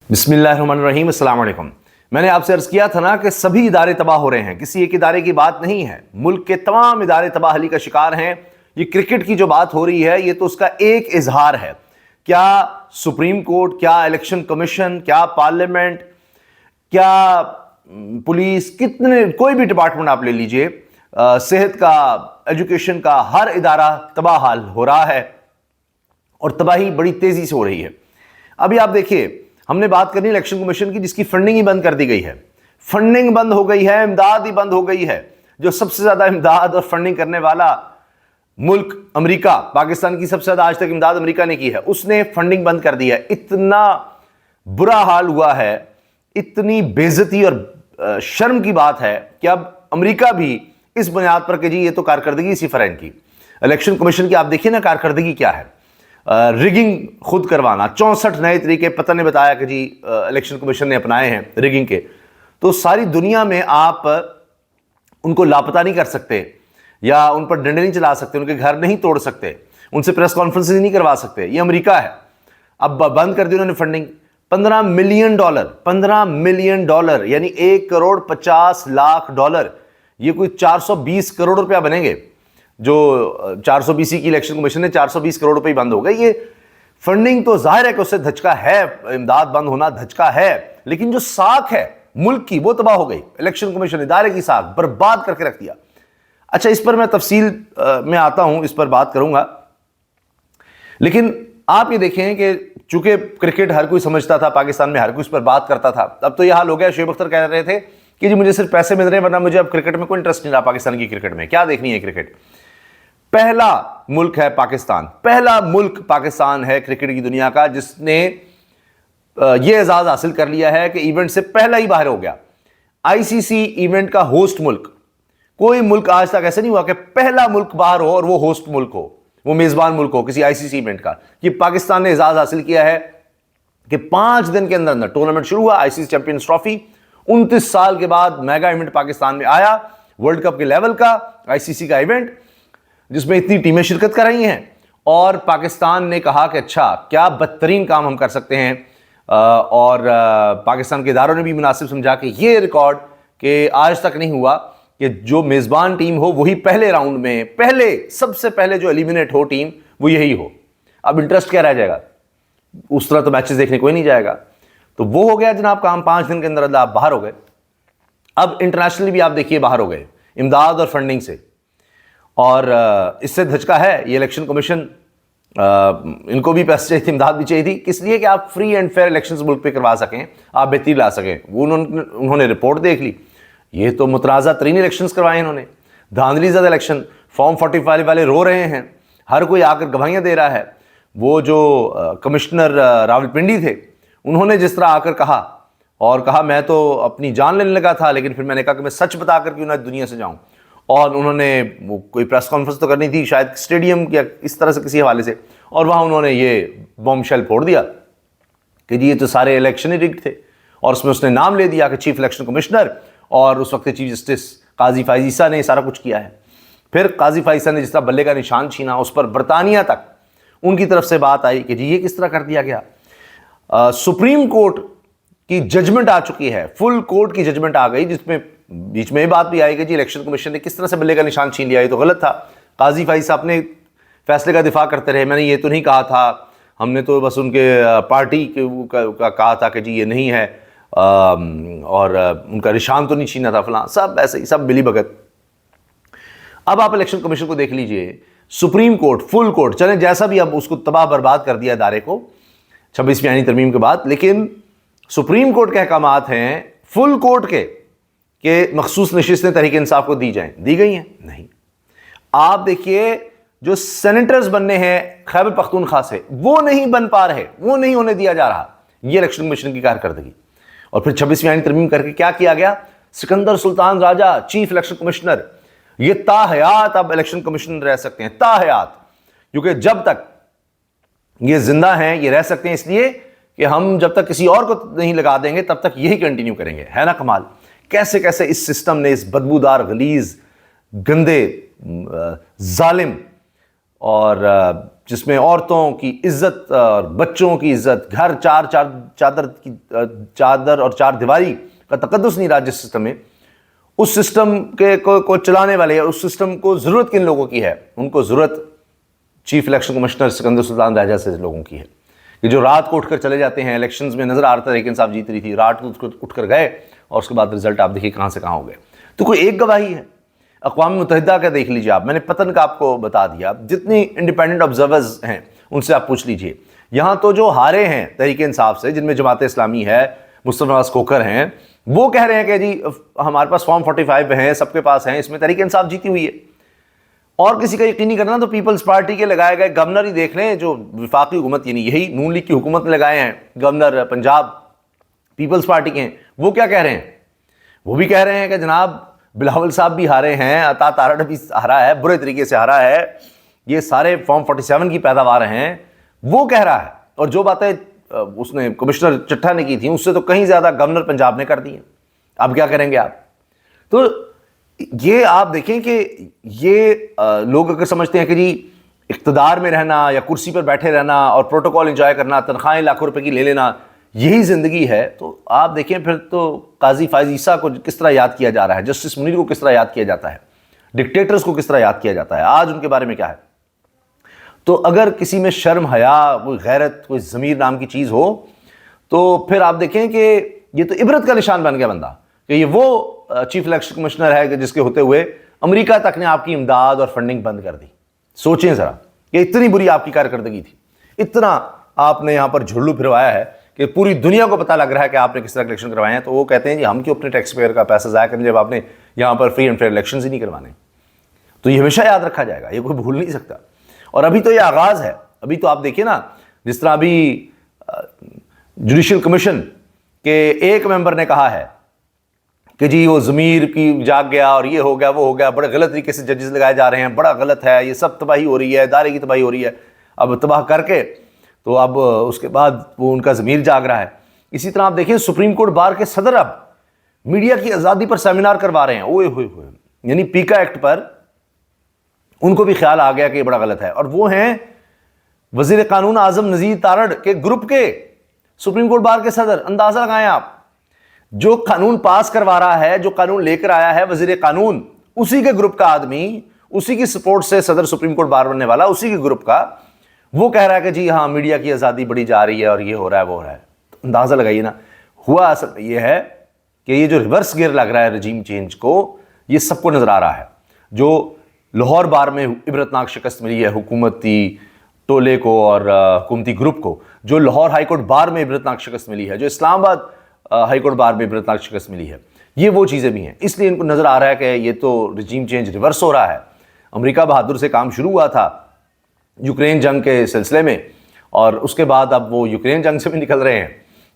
بسم اللہ الرحمن الرحیم، السلام علیکم۔ میں نے آپ سے عرض کیا تھا نا کہ سبھی ادارے تباہ ہو رہے ہیں، کسی ایک ادارے کی بات نہیں ہے، ملک کے تمام ادارے تباہی کا شکار ہیں۔ یہ کرکٹ کی جو بات ہو رہی ہے یہ تو اس کا ایک اظہار ہے۔ کیا سپریم کورٹ، کیا الیکشن کمیشن، کیا پارلیمنٹ، کیا پولیس، کتنے کوئی بھی ڈپارٹمنٹ آپ لے لیجئے، صحت کا، ایجوکیشن کا، ہر ادارہ تباہ حال ہو رہا ہے اور تباہی بڑی تیزی سے ہو رہی ہے۔ ابھی آپ دیکھیے، ہم نے بات کرنی الیکشن کمیشن کی، جس کی فنڈنگ ہی بند کر دی گئی ہے۔ فنڈنگ بند ہو گئی ہے، امداد ہی بند ہو گئی ہے۔ جو سب سے زیادہ امداد اور فنڈنگ کرنے والا ملک امریکہ، پاکستان کی سب سے زیادہ آج تک امداد امریکہ نے کی ہے، اس نے فنڈنگ بند کر دی ہے۔ اتنا برا حال ہوا ہے، اتنی بے عزتی اور شرم کی بات ہے کہ اب امریکہ بھی اس بنیاد پر کہ جی یہ تو کارکردگی اسی فرین کی۔ الیکشن کمیشن کی آپ دیکھیے نا کارکردگی کیا ہے۔ ریگنگ خود کروانا، 64 نئے طریقے پتہ نے بتایا کہ جی الیکشن کمیشن نے اپنائے ہیں ریگنگ کے۔ تو ساری دنیا میں آپ ان کو لاپتہ نہیں کر سکتے، یا ان پر ڈنڈے نہیں چلا سکتے، ان کے گھر نہیں توڑ سکتے، ان سے پریس کانفرنس نہیں کروا سکتے۔ یہ امریکہ ہے۔ اب بند کر دی انہوں نے فنڈنگ۔ $15 ملین، $15 ملین، یعنی $1.50 کروڑ۔ یہ کوئی 420 کروڑ روپیہ بنیں گے۔ جو 420 کی الیکشن کمیشن نے 420 کروڑ روپے بند ہو گئے۔ یہ فنڈنگ تو ظاہر ہے کہ اس سے دھچکا ہے، امداد بند ہونا دھچکا ہے، لیکن جو ساکھ ہے ملک کی وہ تباہ ہو گئی۔ الیکشن کمیشن ادارے کی ساکھ برباد کر کے رکھ دیا۔ اچھا، اس پر میں تفصیل میں آتا ہوں، اس پر بات کروں گا، لیکن آپ یہ دیکھیں کہ چونکہ کرکٹ ہر کوئی سمجھتا تھا، پاکستان میں ہر کوئی اس پر بات کرتا تھا، اب تو یہ حال ہو گیا۔ شعیب اختر کہہ رہے تھے کہ جی مجھے صرف پیسے مل رہے ہیں، ورنہ مجھے اب کرکٹ میں کوئی انٹرسٹ نہیں رہا۔ پاکستان کی کرکٹ میں کیا دیکھنی ہے کرکٹ؟ پہلا ملک ہے پاکستان، پہلا ملک پاکستان ہے کرکٹ کی دنیا کا جس نے یہ اعزاز حاصل کر لیا ہے کہ ایونٹ سے پہلا ہی باہر ہو گیا۔ آئی سی سی ایونٹ کا ہوسٹ ملک، کوئی ملک آج تک ایسے نہیں ہوا کہ پہلا ملک باہر ہو اور وہ ہوسٹ ملک ہو، وہ میزبان ملک ہو کسی آئی سی سی ایونٹ کا۔ یہ پاکستان نے اعزاز حاصل کیا ہے کہ 5 دن کے اندر ٹورنامنٹ شروع ہوا، آئی سی سی چیمپئنز ٹرافی۔ 29 سال کے بعد میگا ایونٹ پاکستان میں آیا، ورلڈ کپ کے لیول کا آئی سی سی کا ایونٹ، جس میں اتنی ٹیمیں شرکت کر رہی ہیں۔ اور پاکستان نے کہا کہ اچھا کیا بدترین کام ہم کر سکتے ہیں، اور پاکستان کے اداروں نے بھی مناسب سمجھا کہ یہ ریکارڈ کہ آج تک نہیں ہوا کہ جو میزبان ٹیم ہو وہی پہلے راؤنڈ میں سب سے پہلے جو ایلیمینیٹ ہو ٹیم وہ یہی ہو۔ اب انٹرسٹ کیا رہ جائے گا؟ اس طرح تو میچز دیکھنے کوئی نہیں جائے گا۔ تو وہ ہو گیا جناب کام، 5 دن کے اندر آپ باہر ہو گئے۔ اب انٹرنیشنلی بھی آپ دیکھیے باہر ہو گئے امداد اور فنڈنگ سے، اور اس سے دھچکا ہے یہ الیکشن کمیشن۔ ان کو بھی پیسے چاہیے تھے، امداد بھی چاہیے تھی، کس لیے کہ آپ فری اینڈ فیئر الیکشنز ملک پہ کروا سکیں، آپ بہتری لا سکیں۔ انہوں نے رپورٹ دیکھ لی، یہ تو متنازع ترین الیکشنز کروائے انہوں نے، دھاندلی زدہ الیکشن۔ فارم 45 والے رو رہے ہیں، ہر کوئی آ کر گواہیاں دے رہا ہے۔ وہ جو کمشنر راولپنڈی تھے، انہوں نے جس طرح آ کر کہا، اور کہا میں تو اپنی جان لینے لگا تھا، لیکن پھر میں نے کہا کہ میں سچ بتا کر کیوں نہ دنیا سے جاؤں۔ اور انہوں نے وہ کوئی پریس کانفرنس تو کرنی تھی شاید اسٹیڈیم یا اس طرح سے کسی حوالے سے، اور وہاں انہوں نے یہ بوم شیل پھوڑ دیا کہ جی یہ تو سارے الیکشن ہی رگڈ تھے۔ اور اس میں اس نے نام لے دیا کہ چیف الیکشن کمشنر اور اس وقت چیف جسٹس قاضی فائز عیسیٰ نے سارا کچھ کیا ہے۔ پھر قاضی فائز عیسیٰ نے جس طرح بلے کا نشان چھینا، اس پر برطانیہ تک ان کی طرف سے بات آئی کہ جی یہ کس طرح کر دیا گیا۔ سپریم کورٹ کی ججمنٹ آ چکی ہے، فل کورٹ کی ججمنٹ آ گئی، جس میں بیچ میں یہ بات بھی آئی کہ جی الیکشن کمیشن نے کس طرح سے بلے کا نشان چھین لیا، یہ تو غلط تھا۔ قاضی فائز صاحب اپنے فیصلے کا دفاع کرتے رہے، میں نے یہ تو نہیں کہا تھا، ہم نے تو بس ان کے پارٹی کا کہا تھا کہ جی یہ نہیں ہے، اور ان کا نشان تو نہیں چھینا تھا، فلاں سب ایسے ہی، سب ملی بھگت۔ اب آپ الیکشن کمیشن کو دیکھ لیجئے، سپریم کورٹ، فل کورٹ، چلیں جیسا بھی اب اس کو تباہ برباد کر دیا ادارے کو 26ویں آئینی ترمیم کے بعد، لیکن سپریم کورٹ کے احکامات ہیں فل کورٹ کے کہ مخصوص نشستیں تحریک انصاف کو دی جائیں، دی گئی ہیں؟ نہیں۔ آپ دیکھیے جو سینیٹرز بننے ہیں خیبر پختونخوا سے، وہ نہیں بن پا رہے، وہ نہیں ہونے دیا جا رہا۔ یہ الیکشن کمیشن کی کارکردگی۔ اور پھر 26ویں آئینی ترمیم کر کے کیا کیا گیا؟ سکندر سلطان راجہ چیف الیکشن کمشنر، یہ تا حیات اب الیکشن کمیشنر رہ سکتے ہیں، تا حیات، کیونکہ جب تک یہ زندہ ہیں یہ رہ سکتے ہیں، اس لیے کہ ہم جب تک کسی اور کو نہیں لگا دیں گے تب تک یہی کنٹینیو کریں گے۔ ہے نا کمال؟ کیسے کیسے اس سسٹم نے، اس بدبودار، غلیظ، گندے، ظالم اور جس میں عورتوں کی عزت اور بچوں کی عزت، گھر چادر اور چار دیواری کا تقدس نہیں رہا جس سسٹم میں، اس سسٹم کو چلانے والے، اس سسٹم کو ضرورت کن لوگوں کی ہے؟ ان کو ضرورت چیف الیکشن کمشنر سکندر سلطان راجہ سے لوگوں کی ہے، کہ جو رات کو اٹھ کر چلے جاتے ہیں الیکشنز میں، نظر آ رہا تھا تحریک انصاف جیت رہی تھی، رات کو اٹھ کر گئے اور اس کے بعد رزلٹ آپ دیکھیے کہاں سے کہاں ہو گئے۔ تو کوئی ایک گواہی ہے؟ اقوام متحدہ کا دیکھ لیجیے آپ، میں نے پتن کا آپ کو بتا دیا، جتنی انڈیپینڈنٹ آبزرورز ہیں ان سے آپ پوچھ لیجیے، یہاں تو جو ہارے ہیں تحریک انصاف سے، جن میں جماعت اسلامی ہے، مصطفی نواز کھوکھر ہیں، وہ کہہ رہے ہیں کہ جی ہمارے پاس فارم 45 ہیں، سب کے پاس ہیں، اس میں تحریک انصاف جیتی ہوئی ہے۔ اور کسی کا یقین نہیں کرنا تو پیپلز پارٹی کے لگائے گئے گورنر ہی دیکھ لیں، جو وفاقی حکومت یعنی یہی نون لیگ کی حکومت نے لگائے ہیں گورنر پنجاب پیپلز پارٹی کے ہیں، وہ کیا کہہ رہے ہیں؟ وہ بھی کہہ رہے ہیں کہ جناب بلاول صاحب بھی ہارے ہیں، عطا تارڑ بھی ہارا ہے، برے طریقے سے ہارا ہے، یہ سارے فارم 47 کی پیداوار ہیں، وہ کہہ رہا ہے۔ اور جو باتیں اس نے کمشنر چٹھا نے کی تھیں اس سے تو کہیں زیادہ گورنر پنجاب نے کر دی ہیں۔ اب کیا کریں گے آپ؟ تو یہ آپ دیکھیں کہ یہ لوگ اگر سمجھتے ہیں کہ جی اقتدار میں رہنا یا کرسی پر بیٹھے رہنا اور پروٹوکول انجوائے کرنا، تنخواہیں لاکھوں روپے کی لے لینا، یہی زندگی ہے، تو آپ دیکھیں پھر تو قاضی فائز عیسیٰ کو کس طرح یاد کیا جا رہا ہے، جسٹس منیر کو کس طرح یاد کیا جاتا ہے، ڈکٹیٹرز کو کس طرح یاد کیا جاتا ہے، آج ان کے بارے میں کیا ہے۔ تو اگر کسی میں شرم، حیا، کوئی غیرت، کوئی ضمیر نام کی چیز ہو تو پھر آپ دیکھیں کہ یہ تو عبرت کا نشان بن گیا بندہ، کہ یہ وہ چیف الیکشن کمشنر ہے جس کے ہوتے ہوئے امریکہ تک نے آپ کی امداد اور فنڈنگ بند کر دی۔ سوچیں ذرا کہ اتنی بری آپ کی کارکردگی تھی، اتنا آپ نے یہاں پر جھلو پھروایا ہے کہ پوری دنیا کو پتہ لگ رہا ہے کہ آپ نے کس طرح الیکشن کروائے ہیں، تو وہ کہتے ہیں جی ہم کیوں اپنے ٹیکس پیئر کا پیسہ ضائع کریں جب آپ نے یہاں پر فری اینڈ فیئر الیکشنز ہی نہیں کروانے۔ تو یہ ہمیشہ یاد رکھا جائے گا، یہ کوئی بھول نہیں سکتا۔ اور ابھی تو یہ آغاز ہے، ابھی تو آپ دیکھیں نا، جس طرح ابھی جوڈیشل کمیشن کے ایک ممبر نے کہا ہے کہ جی وہ ضمیر کی جاگ گیا اور یہ ہو گیا وہ ہو گیا، بڑے غلط طریقے سے ججز لگائے جا رہے ہیں، بڑا غلط ہے، یہ سب تباہی ہو رہی ہے، ادارے کی تباہی ہو رہی ہے، اب تباہ کر کے تو اب اس کے بعد وہ ان کا ضمیر جاگ رہا ہے۔ اسی طرح آپ دیکھیں سپریم کورٹ بار کے صدر اب میڈیا کی آزادی پر سیمینار کروا رہے ہیں، اوئے ہوئے ہوئے، یعنی پیکا ایکٹ پر ان کو بھی خیال آ گیا کہ یہ بڑا غلط ہے، اور وہ ہیں وزیر قانون اعظم نذیر تارڑ کے گروپ کے سپریم کورٹ بار کے صدر۔ اندازہ لگائیں آپ، جو قانون پاس کروا رہا ہے، جو قانون لے کر آیا ہے وزیر قانون، اسی کے گروپ کا آدمی، اسی کی سپورٹ سے صدر سپریم کورٹ بار بننے والا، اسی کے گروپ کا، وہ کہہ رہا ہے کہ جی ہاں میڈیا کی آزادی بڑھی جا رہی ہے اور یہ ہو رہا ہے وہ ہو رہا ہے۔ تو اندازہ لگائیے نا، ہوا اصل میں یہ ہے کہ یہ جو ریورس گیئر لگ رہا ہے رجیم چینج کو، یہ سب کو نظر آ رہا ہے۔ جو لاہور بار میں عبرتناک شکست ملی ہے حکومتی ٹولے کو اور حکومتی گروپ کو، جو لاہور ہائی کورٹ بار میں عبرتناک شکست ملی ہے، جو اسلام آباد ہائی کورٹ بار میں عبرتناک شکست ملی ہے، یہ وہ چیزیں بھی ہیں۔ اس لیے ان کو نظر آ رہا ہے کہ یہ تو رجیم چینج ریورس ہو رہا ہے۔ امریکہ بہادر سے کام شروع ہوا تھا یوکرین جنگ کے سلسلے میں، اور اس کے بعد اب وہ یوکرین جنگ سے بھی نکل رہے ہیں،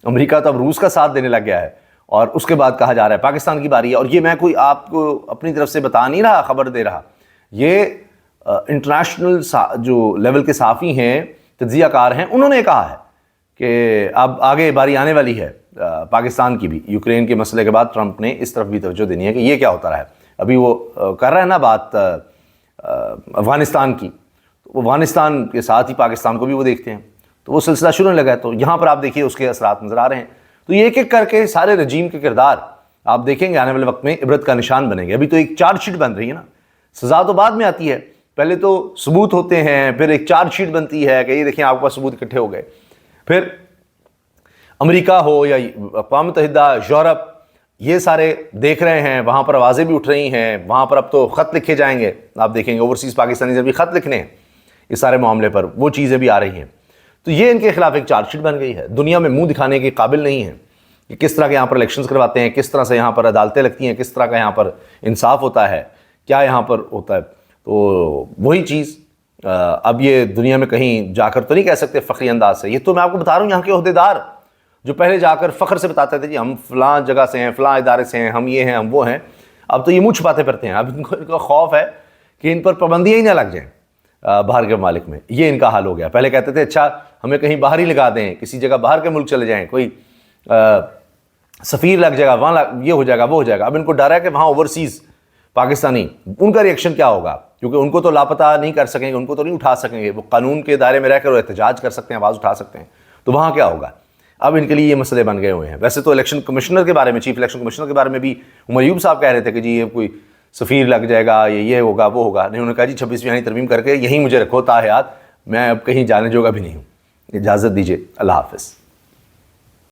امریکہ تو اب روس کا ساتھ دینے لگ گیا ہے، اور اس کے بعد کہا جا رہا ہے پاکستان کی باری ہے۔ اور یہ میں کوئی آپ کو اپنی طرف سے بتا نہیں رہا، خبر دے رہا، یہ انٹرنیشنل جو لیول کے صحافی ہیں، تجزیہ کار ہیں، انہوں نے کہا ہے کہ اب آگے باری آنے والی ہے پاکستان کی بھی۔ یوکرین کے مسئلے کے بعد ٹرمپ نے اس طرف بھی توجہ دینی ہے کہ یہ کیا ہوتا رہا ہے۔ ابھی وہ کر رہا ہے نا بات افغانستان کی، تو افغانستان کے ساتھ ہی پاکستان کو بھی وہ دیکھتے ہیں، تو وہ سلسلہ شروع ہونے لگا ہے۔ تو یہاں پر آپ دیکھیے اس کے اثرات نظر آ رہے ہیں۔ تو یہ ایک ایک کر کے سارے رجیم کے کردار آپ دیکھیں گے آنے والے وقت میں عبرت کا نشان بنیں گے۔ ابھی تو ایک چارج شیٹ بن رہی ہے نا، سزا تو بعد میں آتی ہے، پہلے تو ثبوت ہوتے ہیں، پھر ایک چارج شیٹ بنتی ہے کہ یہ دیکھیں آپ کے پاس ثبوت اکٹھے ہو گئے، پھر امریکہ ہو یا اقوام متحدہ، یورپ، یہ سارے دیکھ رہے ہیں، وہاں پر آوازیں بھی اٹھ رہی ہیں، وہاں پر اب تو خط لکھے جائیں گے، آپ دیکھیں گے اوورسیز پاکستانی بھی خط لکھنے ہیں اس سارے معاملے پر، وہ چیزیں بھی آ رہی ہیں۔ تو یہ ان کے خلاف ایک چارج شیٹ بن گئی ہے، دنیا میں منہ دکھانے کے قابل نہیں ہے کہ کس طرح کے یہاں پر الیکشنز کرواتے ہیں، کس طرح سے یہاں پر عدالتیں لگتی ہیں، کس طرح کا یہاں پر انصاف ہوتا ہے، کیا یہاں پر ہوتا ہے۔ تو وہی چیز اب یہ دنیا میں کہیں جا کر تو نہیں کہہ سکتے فخری انداز سے، یہ تو میں آپ کو بتا رہا ہوں یہاں کے عہدیدار جو پہلے جا کر فخر سے بتاتے تھے جی ہم فلاں جگہ سے ہیں، فلاں ادارے سے ہیں، ہم یہ ہیں، ہم وہ ہیں، اب تو یہ منہ چھپاتے پھرتے ہیں۔ اب ان کا خوف ہے کہ ان پر پابندیاں ہی نہ لگ جائیں باہر کے ممالک میں، یہ ان کا حال ہو گیا۔ پہلے کہتے تھے اچھا ہمیں کہیں باہر ہی لگا دیں، کسی جگہ باہر کے ملک چلے جائیں، کوئی سفیر لگ جائے گا وہاں، یہ ہو جائے گا وہ ہو جائے گا۔ اب ان کو ڈر ہے کہ وہاں اوورسیز پاکستانی ان کا ریئیکشن کیا ہوگا، کیونکہ ان کو تو لاپتہ نہیں کر سکیں گے, ان کو تو نہیں اٹھا سکیں گے, وہ قانون کے دائرے میں رہ کر وہ احتجاج کر سکتے ہیں, آواز اٹھا سکتے ہیں, تو وہاں کیا ہوگا؟ اب ان کے لیے یہ مسئلے بن گئے ہوئے ہیں. ویسے تو الیکشن کمشنر کے بارے میں, چیف الیکشن کمشنر کے بارے میں بھی عمر ایوب صاحب کہہ رہے تھے کہ جی یہ کوئی سفیر لگ جائے گا, یہ ہوگا وہ ہوگا. نہیں, انہوں نے کہا جی 26ویں آئین ترمیم کر کے یہیں مجھے رکھو تا حیات, میں اب کہیں جانے جوگا بھی نہیں ہوں. اجازت دیجیے, اللہ حافظ.